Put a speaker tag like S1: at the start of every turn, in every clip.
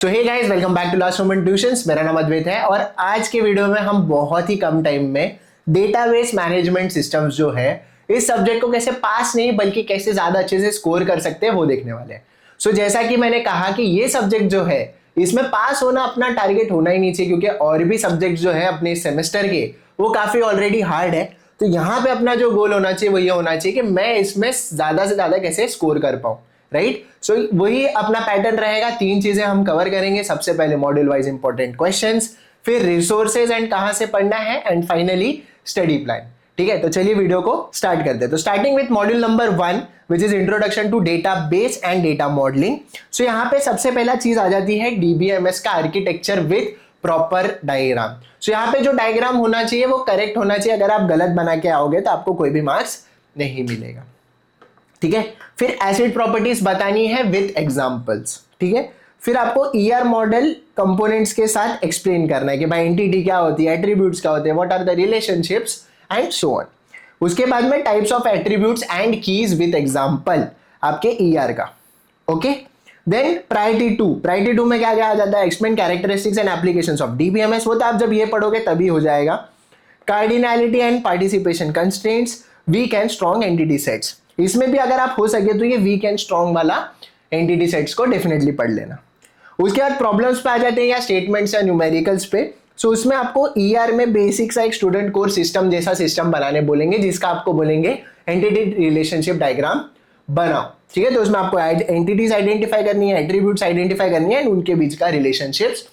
S1: तो hey guys, welcome back to last moment tuitions. मेरा नाम अद्वैत है और आज के वीडियो में हम बहुत ही कम टाइम में डेटाबेस मैनेजमेंट सिस्टम्स जो है इस सब्जेक्ट को कैसे पास नहीं बल्कि कैसे ज्यादा अच्छे से स्कोर कर सकते हैं वो देखने वाले हैं। सो जैसा कि मैंने कहा कि ये सब्जेक्ट जो है इसमें पास होना अपना टारगेट होना ही नहीं चाहिए, क्योंकि और भी सब्जेक्ट जो है अपने सेमेस्टर के वो काफी ऑलरेडी हार्ड है। तो यहाँ पे अपना जो गोल होना चाहिए वो ये होना चाहिए कि मैं इसमें ज्यादा से ज्यादा कैसे स्कोर कर पाऊं, राइट। सो वही अपना पैटर्न रहेगा। तीन चीजें हम कवर करेंगे। सबसे पहले मॉड्यूल वाइज इंपॉर्टेंट क्वेश्चंस, फिर रिसोर्सेज एंड कहां से पढ़ना है, एंड फाइनली स्टडी प्लान। ठीक है, तो चलिए वीडियो को स्टार्ट करते हैं। तो starting with module number 1 which is introduction to database and data modelling. So यहाँ पे सबसे पहला चीज आ जाती है डीबीएमएस का आर्किटेक्चर विद प्रॉपर डायग्राम। सो यहाँ पे जो डायग्राम होना चाहिए वो करेक्ट होना चाहिए। अगर आप गलत बना के आओगे तो आपको कोई भी मार्क्स नहीं मिलेगा। ठीक है, फिर एसिड प्रॉपर्टीज बतानी है विद एग्जांपल्स। ठीक है, फिर आपको ईआर मॉडल कंपोनेंट्स के साथ एक्सप्लेन करना है कि भाई एंटिटी क्या होती है, एट्रीब्यूट्स क्या होते हैं, what are the relationships and so on. उसके बाद में types of attributes and keys with example आपके ईआर का। ओके, देन प्रायोरिटी 2 में क्या क्या आ जाता है, explain characteristics and applications of DBMS. वो तो आप जब ये पढ़ोगे तभी हो जाएगा। Cardinality and participation constraints, weak and strong entity sets. इसमें भी अगर आप हो सके तो ये वीक एंड स्ट्रॉन्ग वाला एंटिटी सेट्स को डेफिनेटली पढ़ लेना। उसके बाद प्रॉब्लम्स पे आ जाते हैं या स्टेटमेंट्स या न्यूमेरिकल्स पे। सो उसमें आपको ईआर में बेसिक सा एक स्टूडेंट कोर सिस्टम जैसा सिस्टम बनाने बोलेंगे, जिसका आपको बोलेंगे एंटिटी रिलेशनशिप डायग्राम बनाओ। ठीक है, तो उसमें आपको एंटिटीज आइडेंटिफाई करनी है, एट्रीब्यूट्स आइडेंटिफाई करनी है, उनके बीच का रिलेशनशिप्स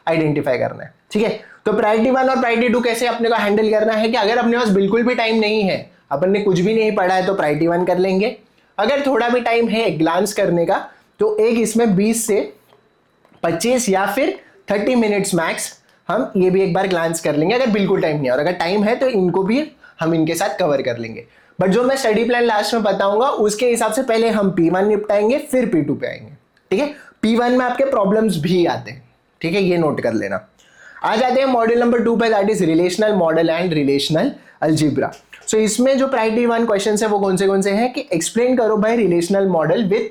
S1: आइडेंटिफाई करना है। ठीक है, तो प्रायोरिटी 1 और प्रायोरिटी 2 कैसे अपने को हैंडल करना है कि अगर अपने पास बिल्कुल भी टाइम नहीं है, अपन ने कुछ भी नहीं पढ़ा है, तो प्रायोरिटी 1 कर लेंगे। अगर थोड़ा भी टाइम है ग्लांस करने का तो एक इसमें 20 से 25 या फिर 30 मिनट्स मैक्स हम ये भी एक बार ग्लांस कर लेंगे अगर बिल्कुल टाइम नहीं है। और अगर टाइम है तो इनको भी हम इनके साथ कवर कर लेंगे। बट जो मैं स्टडी प्लान लास्ट में बताऊंगा उसके हिसाब से पहले हम P1 निपटाएंगे फिर P2 पे आएंगे। ठीक है, P1 में आपके प्रॉब्लम्स भी आते हैं। ठीक है, ये नोट कर लेना। आ जाते हैं मॉड्यूल नंबर 2 पे, that is relational model and relational algebra. So इसमें जो प्रायोरिटी 1 क्वेश्चन है वो कौन से हैं कि एक्सप्लेन करो भाई रिलेशनल मॉडल विद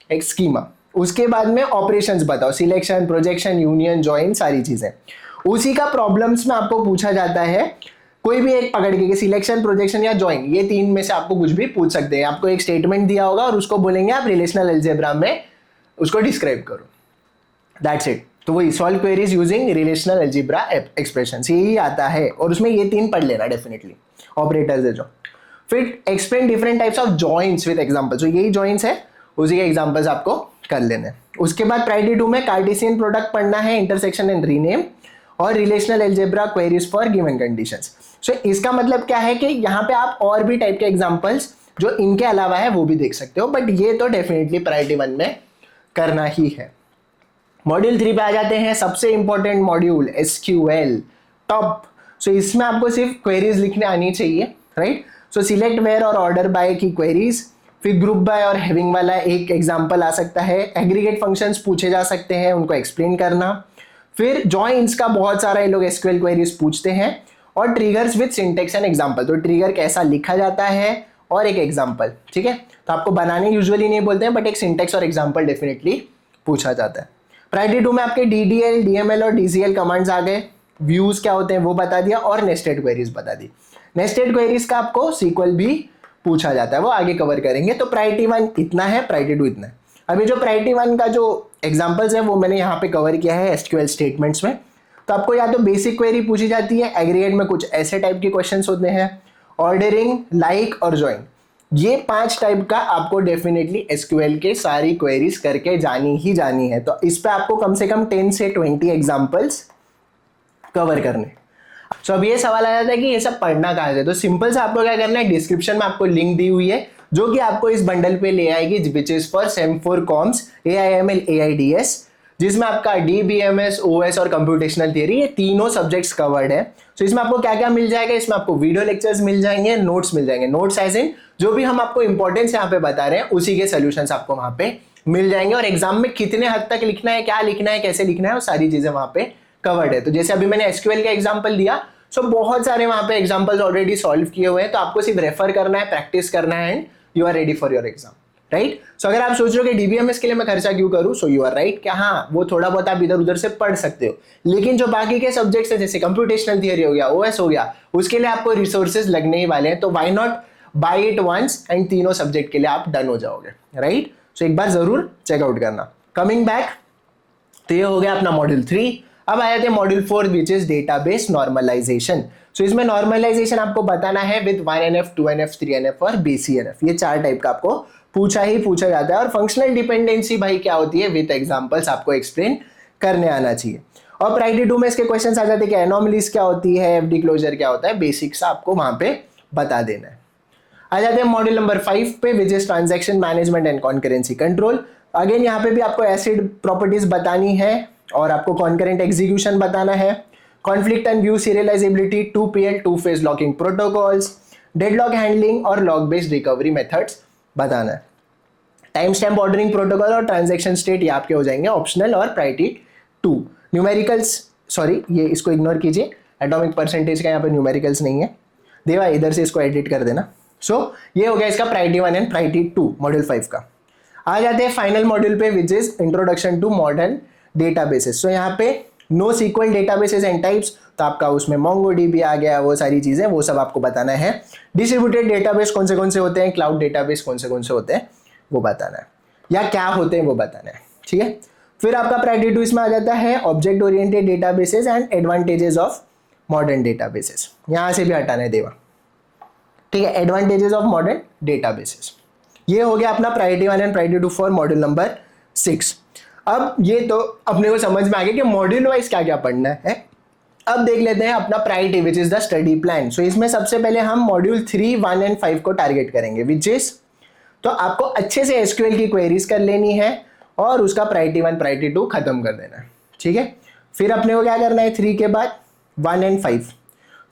S1: एक स्कीमा। उसके बाद में ऑपरेशंस बताओ, सिलेक्शन, प्रोजेक्शन, यूनियन, जॉइन, सारी चीजें। उसी का प्रॉब्लम्स में आपको पूछा जाता है कोई भी एक पकड़ के, सिलेक्शन, प्रोजेक्शन या जॉइन, ये तीन में से आपको कुछ भी पूछ सकते हैं। आपको एक स्टेटमेंट दिया होगा और उसको बोलेंगे आप रिलेशनल अलजेब्रा में उसको डिस्क्राइब करो, दैट्स इट। तो वही solve queries using relational algebra expressions, यही आता है। और उसमें ये तीन पढ़ लेना डेफिनेटली, ऑपरेटर्स है जो। फिर explain different types of joints with example, तो यही जॉइंट्स है, उसी के एग्जांपल्स आपको कर लेने। उसके बाद प्रायोरिटी 2 में कार्टेशियन प्रोडक्ट पढ़ना है, इंटरसेक्शन एंड रीनेम, और relational algebra queries for given conditions. So इसका मतलब क्या है कि यहाँ पे आप और भी टाइप के एग्जांपल्स जो इनके अलावा है वो भी देख सकते हो, बट ये तो डेफिनेटली प्रायोरिटी 1 में करना ही है। मॉड्यूल 3 पे आ जाते हैं, सबसे इंपॉर्टेंट मॉड्यूल एसक्यूएल टॉप। सो इसमें आपको सिर्फ क्वेरीज लिखने आनी चाहिए, राइट। सो सिलेक्ट वेयर और ऑर्डर बाय की क्वेरीज, फिर ग्रुप बाय और हैविंग वाला एक एग्जांपल आ सकता है। एग्रीगेट फंक्शंस पूछे जा सकते हैं, उनको एक्सप्लेन करना। फिर जॉइंट्स का बहुत सारा ये लोग एसक्यूएल क्वेरीज पूछते हैं, और triggers with syntax and example, तो ट्रिगर कैसा लिखा जाता है और एक एग्जांपल। ठीक है, तो आपको बनाने यूजुअली नहीं बोलते हैं, बट एक सिंटेक्स और एग्जांपल डेफिनेटली पूछा जाता है। प्रायोरिटी 2 में आपके डीडीएल, डीएमएल और डीसीएल कमांड्स आ गए। व्यूज क्या होते हैं वो बता दिया, और नेस्टेड क्वेरीज बता दी। नेस्टेड क्वेरीज का आपको सीक्वल भी पूछा जाता है, वो आगे कवर करेंगे। तो प्रायोरिटी 1 इतना है, प्रायोरिटी 2 इतना है। अभी जो प्रायोरिटी 1 का जो एग्जांपल्स है वो मैंने यहाँ पे कवर किया है एसक्यूएल स्टेटमेंट्स में। तो आपको या तो बेसिक क्वेरी पूछी जाती है, एग्रीगेट में कुछ ऐसे टाइप के क्वेश्चंस होते हैं, ऑर्डरिंग, लाइक और ज्वाइन, ये 5 टाइप का आपको डेफिनेटली एसक्यूएल के सारी क्वेरीज करके जानी ही जानी है। तो इस पे आपको कम से कम 10 से 20 एग्जांपल्स कवर करने। सो अब ये सवाल आ जाता है कि ये सब पढ़ना कहाँ से, तो सिंपल से आपको क्या करना है, डिस्क्रिप्शन में आपको लिंक दी हुई है जो कि आपको इस बंडल पे ले आएगी, विच इज फॉर सेम4 कॉम्स AIML AIDS, जिसमें आपका DBMS, OS और कंप्यूटेशनल थियरी, ये तीनों सब्जेक्ट्स कवर्ड है। सो इसमें आपको क्या क्या मिल जाएगा, इसमें आपको वीडियो लेक्चर्स मिल जाएंगे, नोट्स मिल जाएंगे। नोट्स एज इन जो भी हम आपको इंपॉर्टेंस यहाँ पे बता रहे हैं उसी के सोल्यूशंस आपको वहां पे मिल जाएंगे, और एग्जाम में कितने हद तक लिखना है, क्या लिखना है, कैसे लिखना है, वो सारी चीजें वहां पे कवर्ड है। तो जैसे अभी मैंने एसक्यूएल का एग्जाम्पल दिया, सो बहुत सारे वहां पे एग्जाम्पल्स ऑलरेडी सॉल्व किए हुए हैं, तो आपको सिर्फ रेफर करना है, प्रैक्टिस करना है, and you are ready for your exam, right. So अगर आप सोच रहे हो कि डीबीएमएस के लिए मैं खर्चा क्यों करूं, सो यू आर राइट कि हाँ वो थोड़ा बहुत आप इधर उधर से पढ़ सकते हो, लेकिन जो बाकी के सब्जेक्ट्स हैं जैसे कंप्यूटेशनल थियरी हो गया, ओएस हो गया, उसके लिए आपको रिसोर्सेज लगने ही वाले हैं, तो why not buy it once and तीनों सब्जेक्ट के लिए आप डन हो जाओगे, राइट। सो एक बार जरूर चेकआउट करना। कमिंग बैक, तो ये हो गया अपना मॉड्यूल 3। अब आया थे module 4 which is database normalisation. So इसमें नॉर्मलाइजेशन आपको बताना है विद 1NF, 2NF, 3NF और BCNF, ये 4 टाइप का आपको पूछा जाता है। और फंक्शनल डिपेंडेंसी भाई क्या होती है, विद एग्जांपल्स आपको एक्सप्लेन करने आना चाहिए। और प्रायोरिटी 2 में इसके क्वेश्चंस आ जाते हैं कि एनोमलीज क्या होती है, एफडी क्लोजर क्या होता है, बेसिक्स आपको वहां पे बता देना है। आ जाते हैं मॉड्यूल नंबर 5 पे which is transaction management and concurrency control. Again यहाँ पे भी आपको एसिड प्रॉपर्टीज बतानी है और आपको कॉन्करेंट एग्जीक्यूशन बताना है, conflict and view serialisability, 2PL 2 phase locking protocols, deadlock handling और लॉग बेस्ड रिकवरी मेथड्स बताना है। टाइम स्टैम्प ऑर्डरिंग प्रोटोकॉल और ट्रांजैक्शन स्टेट ये आपके हो जाएंगे ऑप्शनल और प्रायोरिटी 2। न्यूमेरिकल्स, सॉरी ये इसको इग्नोर कीजिए, एटॉमिक परसेंटेज का यहाँ पे न्यूमेरिकल्स नहीं है, देवा इधर से इसको एडिट कर देना। सो ये हो गया इसका प्रायोरिटी 1 एंड प्रायोरिटी 2 मॉड्यूल 5 का। आ जाते हैं फाइनल मॉड्यूल पे which is introduction to modern databases. So यहाँ पे NoSQL databases and types, तो आपका उसमें MongoDB आ गया, वो सारी चीजें वो सब आपको बताना है। डिस्ट्रीब्यूटेड डेटाबेस कौन से होते हैं, क्लाउड डेटाबेस कौन से होते हैं वो बताना है, या क्या होते हैं वो बताना है, ठीक है। फिर आपका प्रायोरिटी 2 इसमें आ जाता है object oriented databases and advantages of modern databases, यहां से भी हटाना है देवा, ठीक है। एडवांटेजेस ऑफ मॉडर्न डेटाबेसेस, ये हो गया अपना priority 1 and priority 2 for module number 6। अब ये तो अपने को समझ में आ गया कि मॉड्यूल वाइज क्या क्या पढ़ना है। अब देख लेते हैं अपना priority which is the study plan. So इसमें सबसे पहले हम मॉड्यूल 3, 1 एंड 5 को टारगेट करेंगे विच इज, तो आपको अच्छे से एसक्यूएल की क्वेरीज कर लेनी है और उसका प्रायोरिटी 1 प्रायोरिटी 2 खत्म कर देना है, ठीक है। फिर अपने को क्या करना है 3 के बाद 1 एंड 5,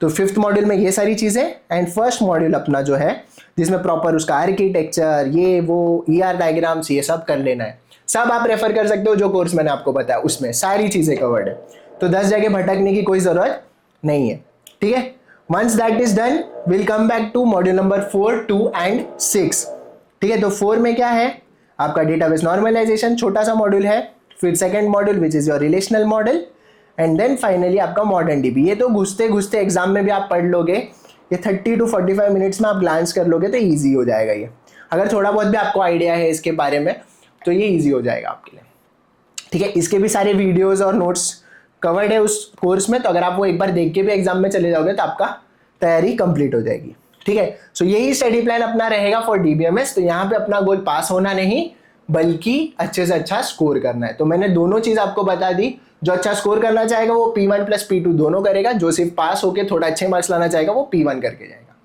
S1: तो 5th मॉड्यूल में ये सारी चीजें, एंड फर्स्ट मॉड्यूल अपना जो है जिसमें प्रॉपर उसका आर्किटेक्चर ये वो ER डायग्राम्स ये सब कर लेना है। सब आप रेफर कर सकते हो, जो कोर्स मैंने आपको बताया उसमें सारी चीजें कवर्ड है, तो 10 जगह भटकने की कोई जरूरत नहीं है, ठीक है। Once that is done will come back to module number 4, 2 and 6, ठीक है। तो 4 में क्या है आपका डेटाबेस नॉर्मलाइजेशन, छोटा सा मॉड्यूल है। फिर second module which is your relational model, and then finally आपका मॉडर्न DB। ये तो घुसते घुसते एग्जाम में भी आप पढ़ लोगे, ये 30 to 45 मिनट्स में आप ग्लांस कर लोगे तो ईजी हो जाएगा ये। अगर थोड़ा बहुत भी आपको आइडिया है इसके बारे में तो ये ईजी हो जाएगा आपके लिए, ठीक है। इसके भी सारे वीडियोस और नोट्स कवर्ड है उस कोर्स में, तो अगर आप वो एक बार देख के भी एग्जाम में चले जाओगे तो आपका तैयारी कंप्लीट हो जाएगी, ठीक है। सो यही स्टडी प्लान अपना रहेगा फॉर DBMS। तो यहाँ पे अपना गोल पास होना नहीं बल्कि अच्छे से अच्छा स्कोर करना है। तो मैंने दोनों चीज आपको बता दी, जो अच्छा स्कोर करना चाहेगा वो P1 + P2 दोनों करेगा, जो सिर्फ पास होके थोड़ा अच्छे मार्क्स लाना चाहेगा वो P1 करके जाएगा,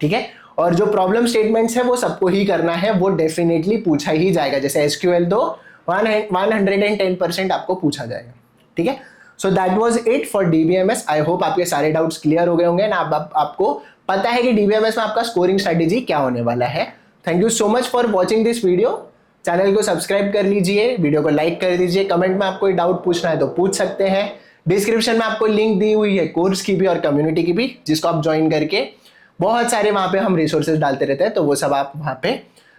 S1: ठीक है। और जो प्रॉब्लम स्टेटमेंट्स है वो सबको ही करना है, वो डेफिनेटली पूछा ही जाएगा। जैसे SQL तो 110% आपको पूछा जाएगा, ठीक है। So that was it for DBMS। I hope आपके सारे डाउट्स क्लियर हो गए होंगे ना, आपको पता है कि DBMS में आपका स्कोरिंग स्ट्रेटेजी क्या होने वाला है। Thank you so much for watching this video. Channel को सब्सक्राइब कर लीजिए, वीडियो को लाइक कर दीजिए, कमेंट में आपको कोई डाउट पूछना है तो पूछ सकते हैं। डिस्क्रिप्शन में आपको लिंक दी हुई है कोर्स की भी और कम्युनिटी की भी, जिसको आप ज्वाइन करके बहुत सारे वहां पे हम रिसोर्सेज डालते रहते हैं, तो वो सब आप वहां पे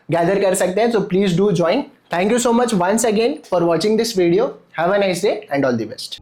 S1: गैदर कर सकते हैं। तो please do join. Thank you so much once again for watching this video. Have a nice day and all the best.